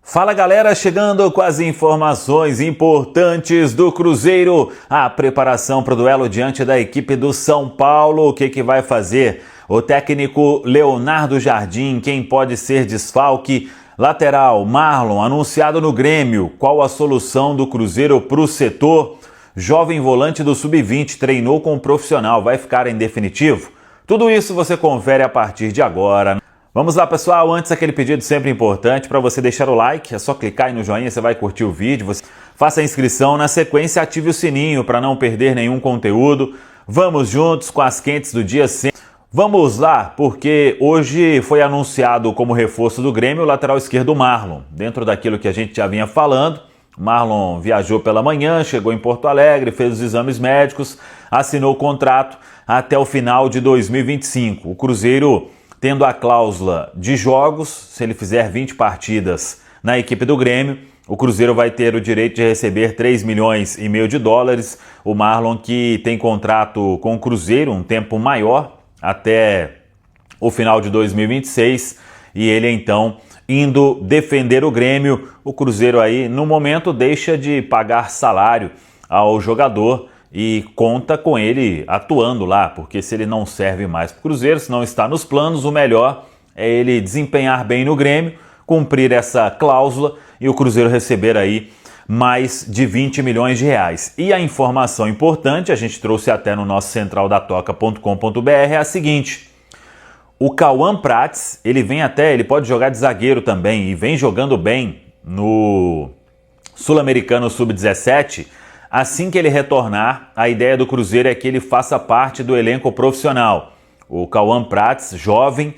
Fala galera, chegando com as informações importantes do Cruzeiro, a preparação para o duelo diante da equipe do São Paulo, o que vai fazer o técnico Leonardo Jardim, quem pode ser desfalque, lateral Marlon, anunciado no Grêmio, qual a solução do Cruzeiro para o setor, jovem volante do Sub-20 treinou com um profissional, vai ficar em definitivo? Tudo isso você confere a partir de agora. Vamos lá pessoal, antes aquele pedido sempre importante para você deixar o like, é só clicar aí no joinha, você vai curtir o vídeo, você faça a inscrição, na sequência ative o sininho para não perder nenhum conteúdo. Vamos juntos com as quentes do dia sempre. Vamos lá, porque hoje foi anunciado como reforço do Grêmio o lateral esquerdo Marlon. Dentro daquilo que a gente já vinha falando, Marlon viajou pela manhã, chegou em Porto Alegre, fez os exames médicos, assinou o contrato até o final de 2025. O Cruzeiro tendo a cláusula de jogos, se ele fizer 20 partidas na equipe do Grêmio, o Cruzeiro vai ter o direito de receber 3,5 milhões de dólares. O Marlon, que tem contrato com o Cruzeiro um tempo maior, até o final de 2026, e ele então indo defender o Grêmio. O Cruzeiro aí, no momento, deixa de pagar salário ao jogador e conta com ele atuando lá, porque se ele não serve mais para o Cruzeiro, se não está nos planos, o melhor é ele desempenhar bem no Grêmio, cumprir essa cláusula e o Cruzeiro receber aí mais de 20 milhões de reais. E a informação importante, a gente trouxe até no nosso centraldatoca.com.br, é a seguinte: o Cauã Prats, ele pode jogar de zagueiro também e vem jogando bem no Sul-Americano Sub-17. Assim que ele retornar, a ideia do Cruzeiro é que ele faça parte do elenco profissional. O Cauã Prats, jovem,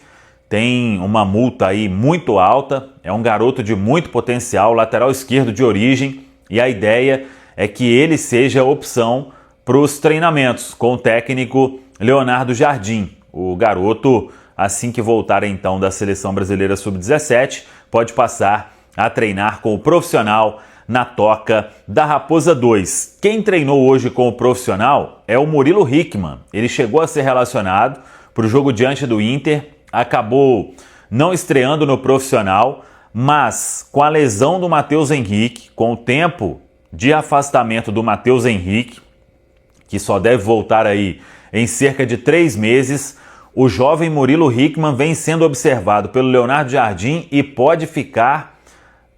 tem uma multa aí muito alta, é um garoto de muito potencial, lateral esquerdo de origem, e a ideia é que ele seja a opção para os treinamentos com o técnico Leonardo Jardim. O garoto, assim que voltar então da Seleção Brasileira Sub-17, pode passar a treinar com o profissional na toca da Raposa 2. Quem treinou hoje com o profissional é o Murilo Hickman. Ele chegou a ser relacionado para o jogo diante do Inter, acabou não estreando no profissional, mas com a lesão do Matheus Henrique, com o tempo de afastamento do Matheus Henrique, que só deve voltar aí em cerca de 3 meses, o jovem Murilo Hickman vem sendo observado pelo Leonardo Jardim e pode ficar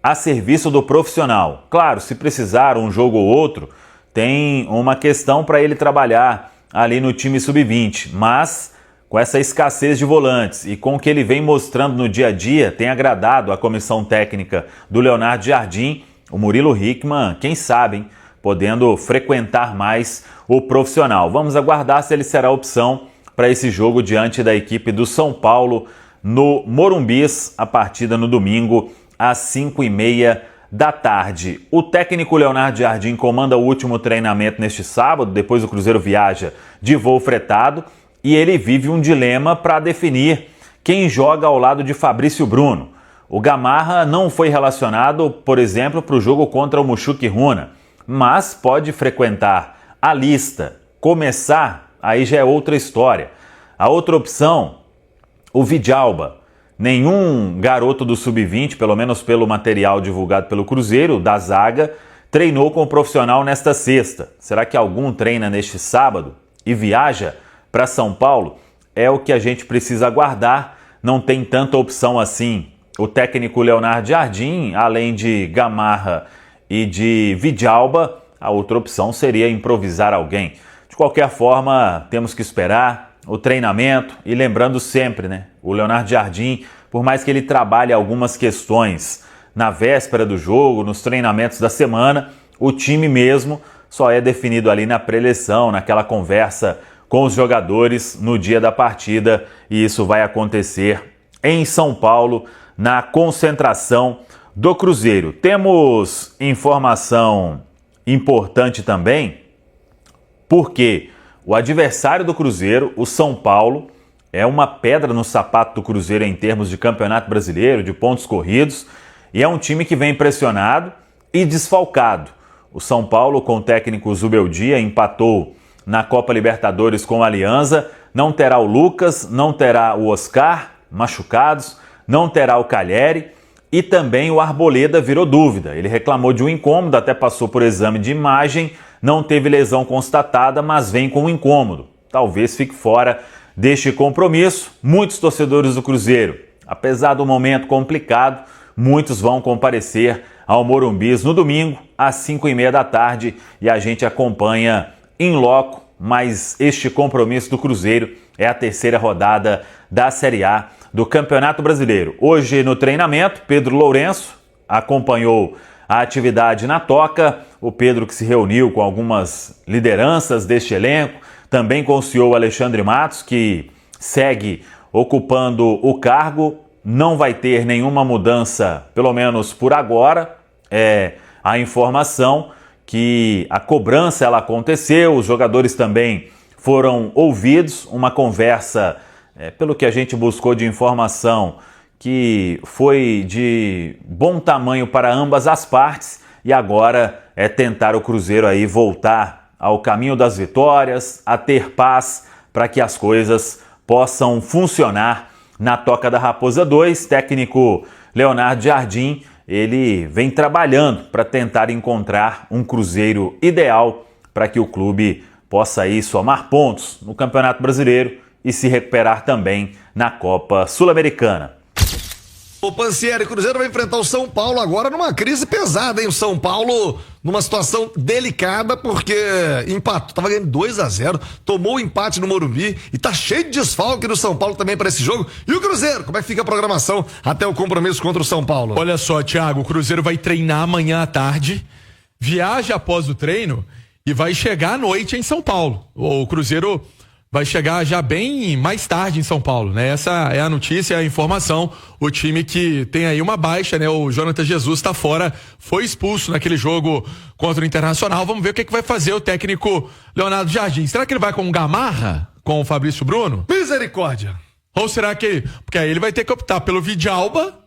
a serviço do profissional. Claro, se precisar um jogo ou outro, tem uma questão para ele trabalhar ali no time sub-20, mas com essa escassez de volantes e com o que ele vem mostrando no dia a dia, tem agradado a comissão técnica do Leonardo Jardim, o Murilo Hickman, quem sabe, hein, podendo frequentar mais o profissional. Vamos aguardar se ele será opção para esse jogo diante da equipe do São Paulo no Morumbis, a partida no domingo às 5h30 da tarde. O técnico Leonardo Jardim comanda o último treinamento neste sábado, depois o Cruzeiro viaja de voo fretado, e ele vive um dilema para definir quem joga ao lado de Fabrício Bruno. O Gamarra não foi relacionado, por exemplo, para o jogo contra o Mushuc Runa, mas pode frequentar a lista. Começar, aí já é outra história. A outra opção, o Vidalba. Nenhum garoto do Sub-20, pelo menos pelo material divulgado pelo Cruzeiro, da zaga, treinou com o profissional nesta sexta. Será que algum treina neste sábado e viaja para São Paulo? É o que a gente precisa aguardar. Não tem tanta opção assim. O técnico Leonardo Jardim, além de Gamarra e de Vidalba, a outra opção seria improvisar alguém. De qualquer forma, temos que esperar o treinamento e lembrando sempre, né? O Leonardo Jardim, por mais que ele trabalhe algumas questões na véspera do jogo, nos treinamentos da semana, o time mesmo só é definido ali na pré-eleição, naquela conversa com os jogadores no dia da partida, e isso vai acontecer em São Paulo, na concentração do Cruzeiro. Temos informação importante também, porque o adversário do Cruzeiro, o São Paulo, é uma pedra no sapato do Cruzeiro em termos de campeonato brasileiro, de pontos corridos, e é um time que vem pressionado e desfalcado. O São Paulo, com o técnico Zubeldia, empatou na Copa Libertadores com a Alianza, não terá o Lucas, não terá o Oscar, machucados, não terá o Calheri, e também o Arboleda virou dúvida. Ele reclamou de um incômodo, até passou por exame de imagem, não teve lesão constatada, mas vem com um incômodo. Talvez fique fora deste compromisso. Muitos torcedores do Cruzeiro, apesar do momento complicado, muitos vão comparecer ao Morumbi no domingo, às 5h30 da tarde, e a gente acompanha em loco, mas este compromisso do Cruzeiro é a terceira rodada da Série A do Campeonato Brasileiro. Hoje no treinamento, Pedro Lourenço acompanhou a atividade na Toca, o Pedro que se reuniu com algumas lideranças deste elenco, também com o CEO Alexandre Matos, que segue ocupando o cargo, não vai ter nenhuma mudança, pelo menos por agora. A informação que a cobrança ela aconteceu, os jogadores também foram ouvidos, uma conversa, pelo que a gente buscou de informação, que foi de bom tamanho para ambas as partes, e agora é tentar o Cruzeiro aí voltar ao caminho das vitórias, a ter paz para que as coisas possam funcionar na Toca da Raposa 2. Técnico Leonardo Jardim, ele vem trabalhando para tentar encontrar um Cruzeiro ideal para que o clube possa aí somar pontos no Campeonato Brasileiro e se recuperar também na Copa Sul-Americana. O Pansieri, Cruzeiro vai enfrentar o São Paulo agora numa crise pesada, hein? O São Paulo numa situação delicada porque empatou, tava ganhando 2-0, tomou o empate no Morumbi e tá cheio de desfalque do São Paulo também para esse jogo. E o Cruzeiro, como é que fica a programação até o compromisso contra o São Paulo? Olha só, Thiago, o Cruzeiro vai treinar amanhã à tarde, viaja após o treino e vai chegar à noite em São Paulo. O Cruzeiro vai chegar já bem mais tarde em São Paulo, né? Essa é a notícia, é a informação. O time que tem aí uma baixa, né? O Jonathan Jesus tá fora, foi expulso naquele jogo contra o Internacional. Vamos ver o que vai fazer o técnico Leonardo Jardim. Será que ele vai com o Gamarra, com o Fabrício Bruno? Misericórdia! Ou será que... Porque aí ele vai ter que optar pelo Vidalba,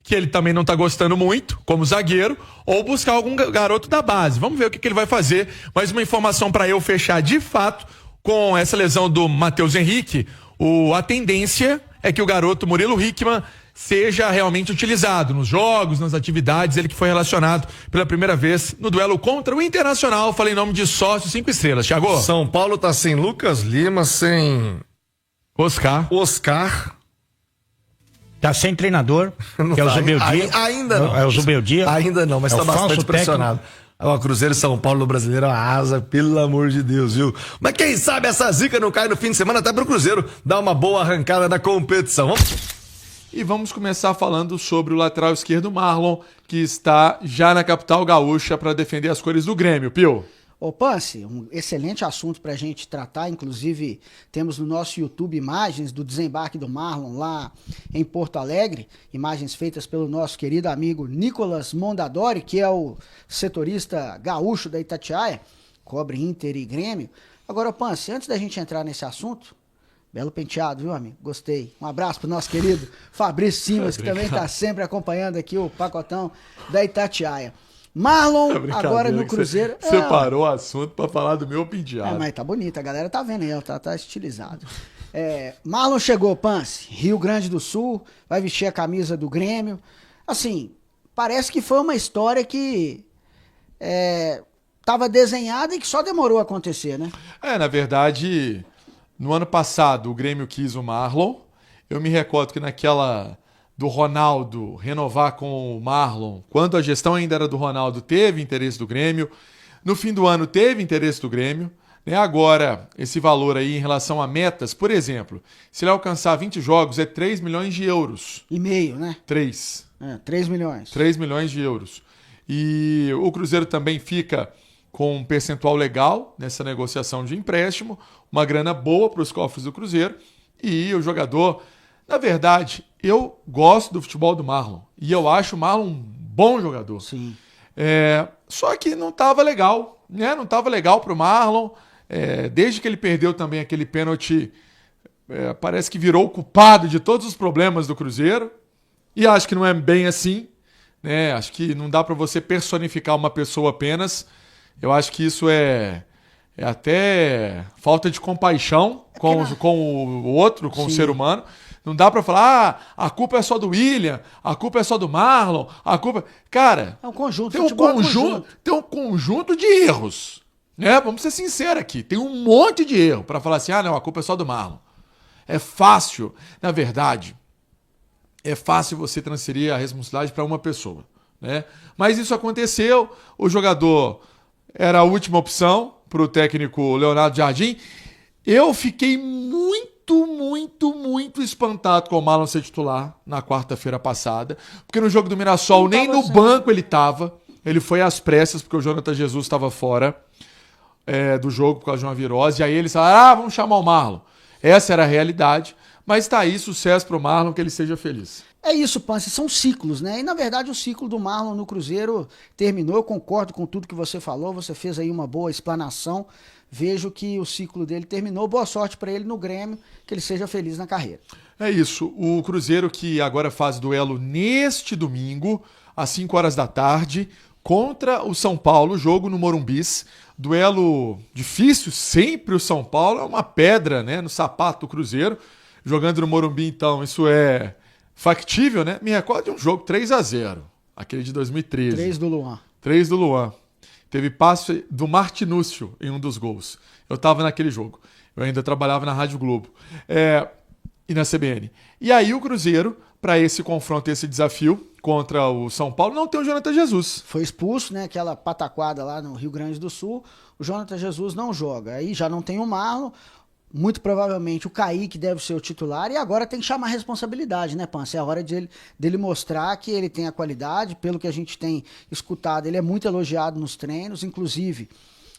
que ele também não tá gostando muito, como zagueiro, ou buscar algum garoto da base. Vamos ver o que ele vai fazer. Mais uma informação para eu fechar de fato. Com essa lesão do Matheus Henrique, a tendência é que o garoto Murilo Hickman seja realmente utilizado nos jogos, nas atividades, ele que foi relacionado pela primeira vez no duelo contra o Internacional. Falei em nome de sócio 5 estrelas, Thiago. São Paulo tá sem Lucas Lima, sem Oscar. Tá sem treinador, que é o Zubeldia. Ainda não. É o Zubeldia. Ainda não, mas tá bastante pressionado. O Cruzeiro e São Paulo no Brasileiro arrasa, pelo amor de Deus, viu? Mas quem sabe essa zica não cai no fim de semana até pro Cruzeiro dar uma boa arrancada na competição. E vamos começar falando sobre o lateral esquerdo Marlon, que está já na capital gaúcha para defender as cores do Grêmio. Pio. Ô Pance, um excelente assunto para a gente tratar, inclusive temos no nosso YouTube imagens do desembarque do Marlon lá em Porto Alegre, imagens feitas pelo nosso querido amigo Nicolas Mondadori, que é o setorista gaúcho da Itatiaia, cobre Inter e Grêmio. Agora, Pance, antes da gente entrar nesse assunto, belo penteado, viu, amigo? Gostei. Um abraço pro nosso querido Fabrício Simas, que também está sempre acompanhando aqui o pacotão da Itatiaia. Marlon, agora no Cruzeiro... Você parou o assunto pra falar do meu penteado. Mas tá bonito, a galera tá vendo aí, tá estilizado. Marlon chegou, Pance, Rio Grande do Sul, vai vestir a camisa do Grêmio. Assim, parece que foi uma história que tava desenhada e que só demorou a acontecer, né? Na verdade, no ano passado o Grêmio quis o Marlon. Eu me recordo que naquela... do Ronaldo renovar com o Marlon, quando a gestão ainda era do Ronaldo, teve interesse do Grêmio. No fim do ano teve interesse do Grêmio. Né? Agora, esse valor aí em relação a metas, por exemplo, se ele alcançar 20 jogos, é 3 milhões de euros. E meio, né? 3. 3 milhões. 3 milhões de euros. E o Cruzeiro também fica com um percentual legal nessa negociação de empréstimo, uma grana boa para os cofres do Cruzeiro. E o jogador, na verdade... Eu gosto do futebol do Marlon e eu acho o Marlon um bom jogador. Sim. Só que não estava legal, né? Não estava legal para o Marlon. Desde que ele perdeu também aquele pênalti, parece que virou o culpado de todos os problemas do Cruzeiro. E acho que não é bem assim, né? Acho que não dá para você personificar uma pessoa apenas. Eu acho que isso é até falta de compaixão com o outro, com o ser humano. Não dá pra falar, a culpa é só do William, a culpa é só do Marlon, a culpa... Cara, É um conjunto, tem futebol tem um conjunto de erros, né? Vamos ser sinceros aqui. Tem um monte de erro pra falar assim, não, a culpa é só do Marlon. É fácil, na verdade, é fácil você transferir a responsabilidade para uma pessoa, né? Mas isso aconteceu, o jogador era a última opção para o técnico Leonardo Jardim. Eu fiquei muito espantado com o Marlon ser titular na quarta-feira passada, porque no jogo do Mirassol nem no banco ele estava. Ele foi às pressas porque o Jonathan Jesus estava fora do jogo por causa de uma virose. E aí eles falaram, vamos chamar o Marlon. Essa era a realidade. Mas tá aí, sucesso pro Marlon, que ele seja feliz. É isso, Pance, são ciclos, né? E na verdade o ciclo do Marlon no Cruzeiro terminou. Eu concordo com tudo que você falou, você fez aí uma boa explanação. Vejo que o ciclo dele terminou. Boa sorte para ele no Grêmio, que ele seja feliz na carreira. É isso, o Cruzeiro que agora faz duelo neste domingo, às 5 horas da tarde, contra o São Paulo, jogo no Morumbis. Duelo difícil, sempre o São Paulo é uma pedra, né, no sapato do Cruzeiro. Jogando no Morumbi, então, isso é factível, né? Me recordo de um jogo 3-0, aquele de 2013. 3 do Luan. 3 do Luan. Teve passe do Martinúcio em um dos gols. Eu estava naquele jogo. Eu ainda trabalhava na Rádio Globo. E na CBN. E aí o Cruzeiro, para esse confronto, esse desafio contra o São Paulo, não tem o Jonathan Jesus. Foi expulso, né? Aquela pataquada lá no Rio Grande do Sul. O Jonathan Jesus não joga. Aí já não tem o Marlon. Muito provavelmente o Kaique deve ser o titular e agora tem que chamar a responsabilidade, né, Pança? É a hora dele mostrar que ele tem a qualidade. Pelo que a gente tem escutado, ele é muito elogiado nos treinos, inclusive,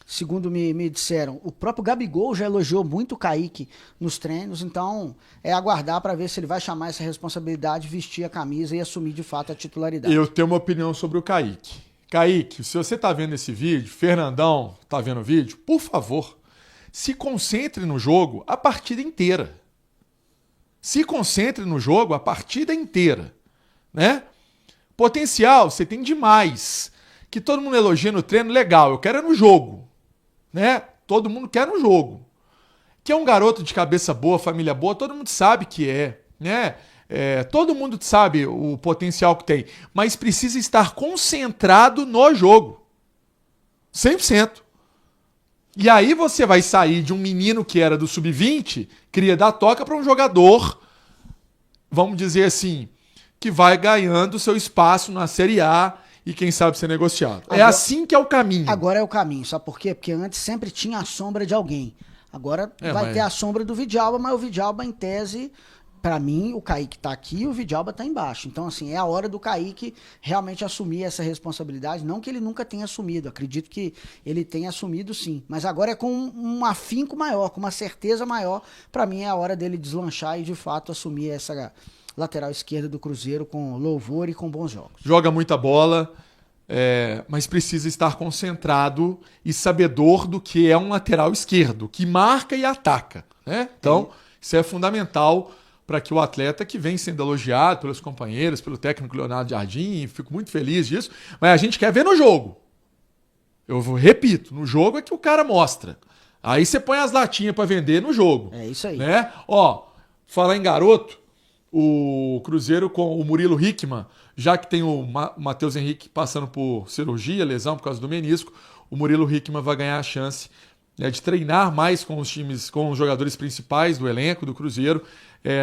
segundo me disseram, o próprio Gabigol já elogiou muito o Kaique nos treinos, então é aguardar para ver se ele vai chamar essa responsabilidade, vestir a camisa e assumir de fato a titularidade. Eu tenho uma opinião sobre o Kaique. Kaique, se você tá vendo esse vídeo, Fernandão tá vendo o vídeo, por favor, se concentre no jogo a partida inteira. Se concentre no jogo a partida inteira, né? Potencial você tem demais. Que todo mundo elogia no treino, legal, eu quero é no jogo, né? Todo mundo quer no jogo. Que é um garoto de cabeça boa, família boa, todo mundo sabe que é, né? Todo mundo sabe o potencial que tem, mas precisa estar concentrado no jogo. 100%. E aí você vai sair de um menino que era do sub-20, cria da toca, para um jogador, vamos dizer assim, que vai ganhando seu espaço na Série A e quem sabe ser negociado. É assim que é o caminho. Agora é o caminho, sabe por quê? Porque antes sempre tinha a sombra de alguém. Agora vai ter a sombra do Vidalba, mas o Vidalba, em tese, pra mim, o Kaique tá aqui e o Vidalba tá embaixo. Então, assim, é a hora do Kaique realmente assumir essa responsabilidade. Não que ele nunca tenha assumido, acredito que ele tenha assumido sim. Mas agora é com um afinco maior, com uma certeza maior. Pra mim é a hora dele deslanchar e, de fato, assumir essa lateral esquerda do Cruzeiro com louvor e com bons jogos. Joga muita bola, mas precisa estar concentrado e sabedor do que é um lateral esquerdo, que marca e ataca, né? Então, isso é fundamental para que o atleta, que vem sendo elogiado pelos companheiros, pelo técnico Leonardo Jardim, e fico muito feliz disso, mas a gente quer ver no jogo. Eu repito, no jogo é que o cara mostra. Aí você põe as latinhas para vender no jogo. É isso aí. Né? Ó, falar em garoto, o Cruzeiro com o Murilo Hickman, já que tem o Matheus Henrique passando por cirurgia, lesão por causa do menisco, o Murilo Hickman vai ganhar a chance de treinar mais com os times, com os jogadores principais do elenco do Cruzeiro,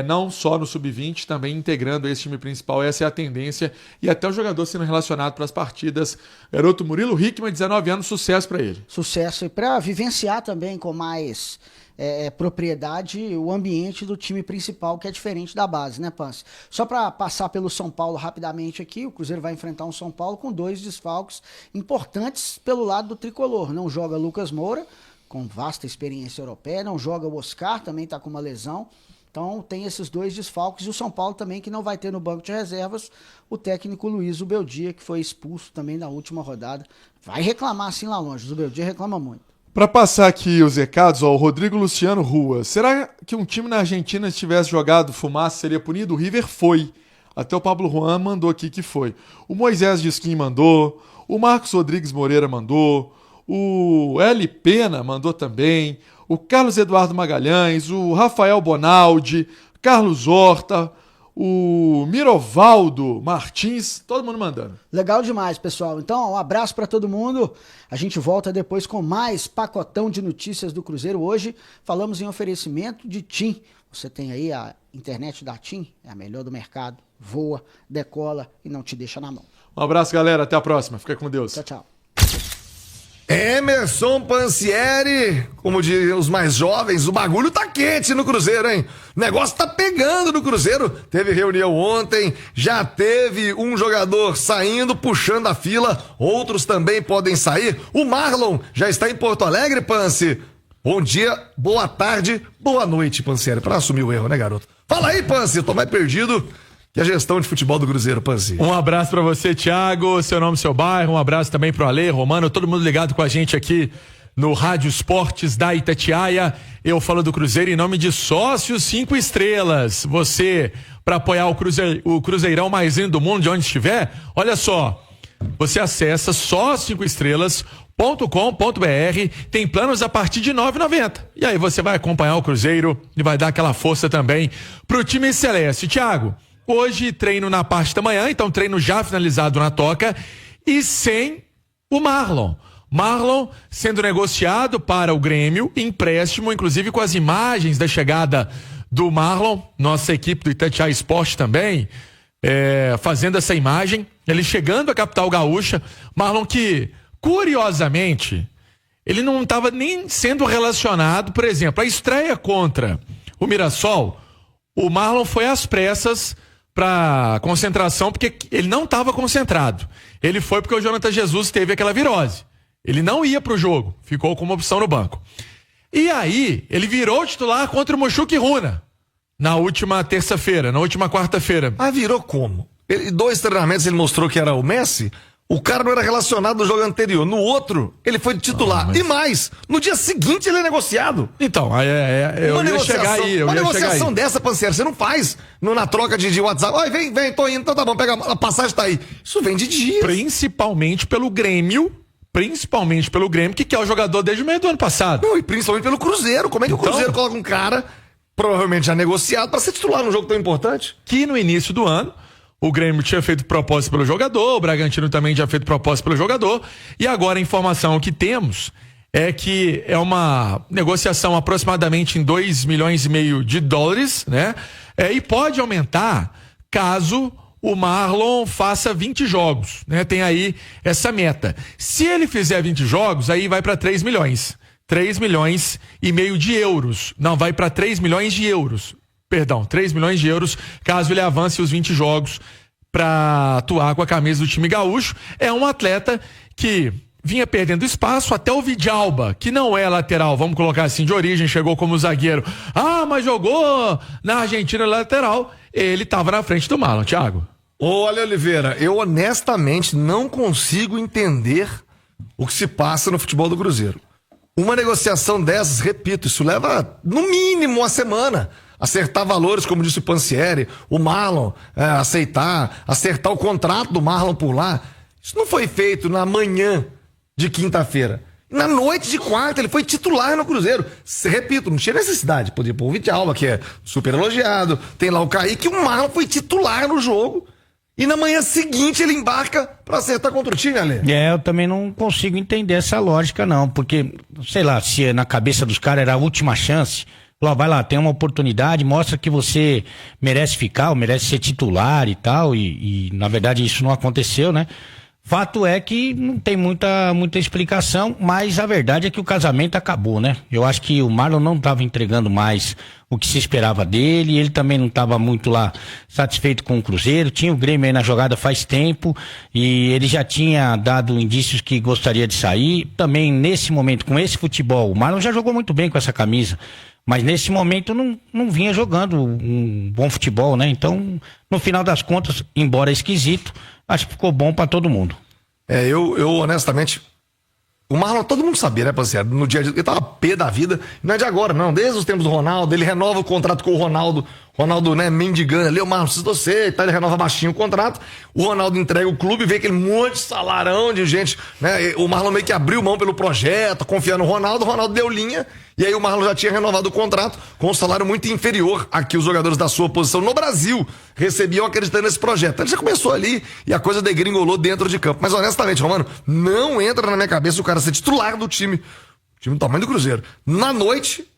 não só no sub-20, também integrando esse time principal. Essa é a tendência, e até o jogador sendo relacionado para as partidas. Garoto Murilo Hickman, 19 anos, sucesso para ele. Sucesso, e para vivenciar também com mais propriedade o ambiente do time principal, que é diferente da base, né, Pance? Só para passar pelo São Paulo rapidamente aqui, o Cruzeiro vai enfrentar um São Paulo com 2 desfalques importantes pelo lado do tricolor. Não joga Lucas Moura, com vasta experiência europeia, não joga o Oscar, também está com uma lesão. Então tem esses 2 desfalques, e o São Paulo também, que não vai ter no banco de reservas o técnico Luiz Ubeldia, que foi expulso também na última rodada. Vai reclamar assim lá longe, o Ubeldia reclama muito. Para passar aqui os recados, o Rodrigo Luciano Rua. Será que um time na Argentina tivesse jogado fumaça seria punido? O River foi. Até o Pablo Juan mandou aqui que foi. O Moisés Disquim mandou. O Marcos Rodrigues Moreira mandou. O L. Pena mandou também. O Carlos Eduardo Magalhães. O Rafael Bonaldi. Carlos Horta, o Mirovaldo Martins, todo mundo mandando. Legal demais, pessoal. Então, um abraço para todo mundo. A gente volta depois com mais pacotão de notícias do Cruzeiro. Hoje falamos em oferecimento de TIM. Você tem aí a internet da TIM, é a melhor do mercado. Voa, decola e não te deixa na mão. Um abraço, galera. Até a próxima. Fica com Deus. Tchau, tchau. Emerson Pansieri, como diriam os mais jovens, o bagulho tá quente no Cruzeiro, hein? O negócio tá pegando no Cruzeiro. Teve reunião ontem, já teve um jogador saindo, puxando a fila, outros também podem sair. O Marlon já está em Porto Alegre, Pansi. Bom dia, boa tarde, boa noite, Pansieri, pra assumir o erro, né, garoto? Fala aí, Pansi, eu tô mais perdido que a gestão de futebol do Cruzeiro, Pansi. Um abraço pra você, Thiago, seu nome, seu bairro, um abraço também pro Ale, Romano, todo mundo ligado com a gente aqui no Rádio Esportes da Itatiaia. Eu falo do Cruzeiro em nome de Sócios 5 Estrelas. Você, pra apoiar o Cruzeirão mais lindo do mundo, de onde estiver, olha só, você acessa só5estrelas.com.br, tem planos a partir de R$ 9,90. E aí você vai acompanhar o Cruzeiro e vai dar aquela força também pro time celeste. Thiago, hoje treino na parte da manhã, então treino já finalizado na Toca e sem o Marlon. Marlon sendo negociado para o Grêmio, empréstimo, inclusive com as imagens da chegada do Marlon, nossa equipe do Itatiaia Esporte também, fazendo essa imagem, ele chegando à capital gaúcha. Marlon que, curiosamente, ele não estava nem sendo relacionado, por exemplo, a estreia contra o Mirassol, o Marlon foi às pressas para concentração, porque ele não estava concentrado. Ele foi porque o Jonathan Jesus teve aquela virose. Ele não ia pro jogo, ficou como opção no banco. E aí, ele virou titular contra o Mochuque Runa, na última terça-feira, na última quarta-feira. Ah, virou como? 2 treinamentos ele mostrou que era o Messi, o cara não era relacionado no jogo anterior. No outro, ele foi titular. E mais, no dia seguinte ele é negociado. Então, eu ia chegar aí. Uma negociação dessa, Pansieri, você não faz na troca de WhatsApp. Oi, vem, tô indo, então tá bom, pega a passagem, tá aí. Isso vem de dias. Principalmente pelo Grêmio, que quer o jogador desde o meio do ano passado. Não, e principalmente pelo Cruzeiro. Como é que o Cruzeiro coloca um cara, provavelmente já negociado, pra ser titular num jogo tão importante? Que no início do ano, o Grêmio tinha feito propósito pelo jogador, o Bragantino também tinha feito propósito pelo jogador, e agora a informação que temos é que é uma negociação aproximadamente em 2,5 milhões de dólares, né? E pode aumentar caso o Marlon faça 20 jogos, né? Tem aí essa meta. Se ele fizer 20 jogos, aí vai para 3 milhões. 3,5 milhões de euros. Não, vai para 3 milhões de euros. Perdão, 3 milhões de euros, caso ele avance os 20 jogos para atuar com a camisa do time gaúcho. É um atleta que vinha perdendo espaço, até o Vidalba, que não é lateral, vamos colocar assim, de origem, chegou como zagueiro. Ah, mas jogou na Argentina lateral. Ele estava na frente do Marlon, Thiago. Olha, Oliveira, eu honestamente não consigo entender o que se passa no futebol do Cruzeiro. Uma negociação dessas, repito, isso leva no mínimo uma semana. Acertar valores, como disse o Pansieri, o Marlon acertar o contrato do Marlon por lá. Isso não foi feito na manhã de quinta-feira. Na noite de quarta, ele foi titular no Cruzeiro. Repito, não tinha necessidade. Podia pôr o Vidalba, que é super elogiado. Tem lá o Kaique, o Marlon foi titular no jogo. E na manhã seguinte ele embarca pra acertar contra o time, Ale. Eu também não consigo entender essa lógica, não. Porque, sei lá, se na cabeça dos caras era a última chance, vai lá, tem uma oportunidade, mostra que você merece ficar, ou merece ser titular e tal, e na verdade isso não aconteceu, né? Fato é que não tem muita explicação, mas a verdade é que o casamento acabou, né? Eu acho que o Marlon não estava entregando mais o que se esperava dele, ele também não estava muito lá satisfeito com o Cruzeiro, tinha o Grêmio aí na jogada faz tempo, e ele já tinha dado indícios que gostaria de sair. Também nesse momento, com esse futebol, o Marlon já jogou muito bem com essa camisa, mas nesse momento não vinha jogando um bom futebol, né? Então, no final das contas, embora esquisito, acho que ficou bom pra todo mundo. Eu honestamente, o Marlon, todo mundo sabia, né, Pansieri? No dia a dia, ele tava pé da vida, não é de agora, não. Desde os tempos do Ronaldo, ele renova o contrato com o Ronaldo Ronaldo, né, mendigando ali, o Marlon precisa de você, tá, ele renova baixinho o contrato, o Ronaldo entrega o clube, vê aquele monte de salarão de gente, né, o Marlon meio que abriu mão pelo projeto, confiando no Ronaldo, o Ronaldo deu linha, e aí o Marlon já tinha renovado o contrato com um salário muito inferior a que os jogadores da sua posição no Brasil recebiam acreditando nesse projeto. Ele já começou ali e a coisa degringolou dentro de campo. Mas honestamente, Romano, não entra na minha cabeça o cara ser titular do time do tamanho do Cruzeiro, na noite,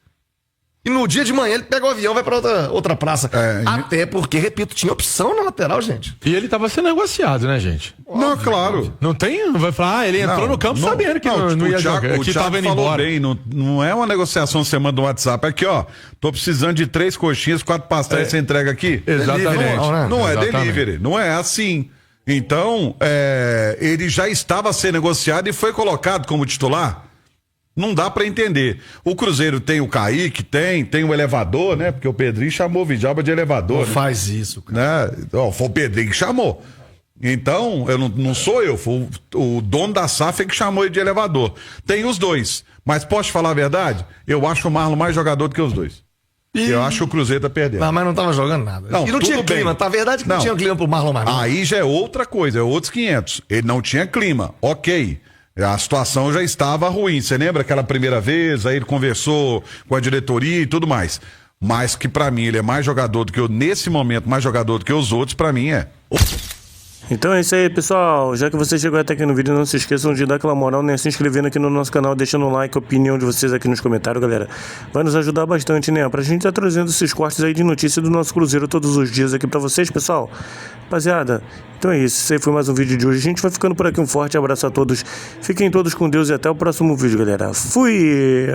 e no dia de manhã ele pega o avião e vai pra outra praça. Até porque, repito, tinha opção na lateral, gente. E ele tava sendo negociado, né, gente? Não, claro. Não tem? Vai falar, ele entrou no campo sabendo que não ia jogar, que tava indo embora. Bem, não é uma negociação que você manda um WhatsApp. Aqui, ó, tô precisando de 3 coxinhas, 4 pastéis, você entrega aqui? Exatamente. Não é Exatamente. delivery, não é assim. Então, ele já estava a ser negociado e foi colocado como titular. Não dá pra entender. O Cruzeiro tem o Kaique, tem o elevador, né? Porque o Pedrinho chamou o Vidalba de elevador. Não né? faz isso, cara. Né? Ó, foi o Pedrinho que chamou. Então, eu não sou eu, foi o dono da SAF que chamou ele de elevador. Tem os dois. Mas posso te falar a verdade? Eu acho o Marlon mais jogador do que os dois. Eu acho que o Cruzeiro tá perdendo. Mas não tava jogando nada. Não, e não tinha tudo bem. clima, tá verdade que não tinha clima pro Marlon Marinho. Aí já é outra coisa, é outros 500. Ele não tinha clima, ok. A situação já estava ruim. Você lembra aquela primeira vez? Aí ele conversou com a diretoria e tudo mais. Mas que pra mim ele é mais jogador do que eu, nesse momento, mais jogador do que os outros, pra mim é. Então é isso aí, pessoal. Já que você chegou até aqui no vídeo, não se esqueçam de dar aquela moral, né? Se inscrevendo aqui no nosso canal, deixando um like, a opinião de vocês aqui nos comentários, galera. Vai nos ajudar bastante, né? Pra gente tá trazendo esses cortes aí de notícia do nosso Cruzeiro todos os dias aqui pra vocês, pessoal. Rapaziada, então é isso. Esse aí foi mais um vídeo de hoje. A gente vai ficando por aqui. Um forte abraço a todos. Fiquem todos com Deus e até o próximo vídeo, galera. Fui!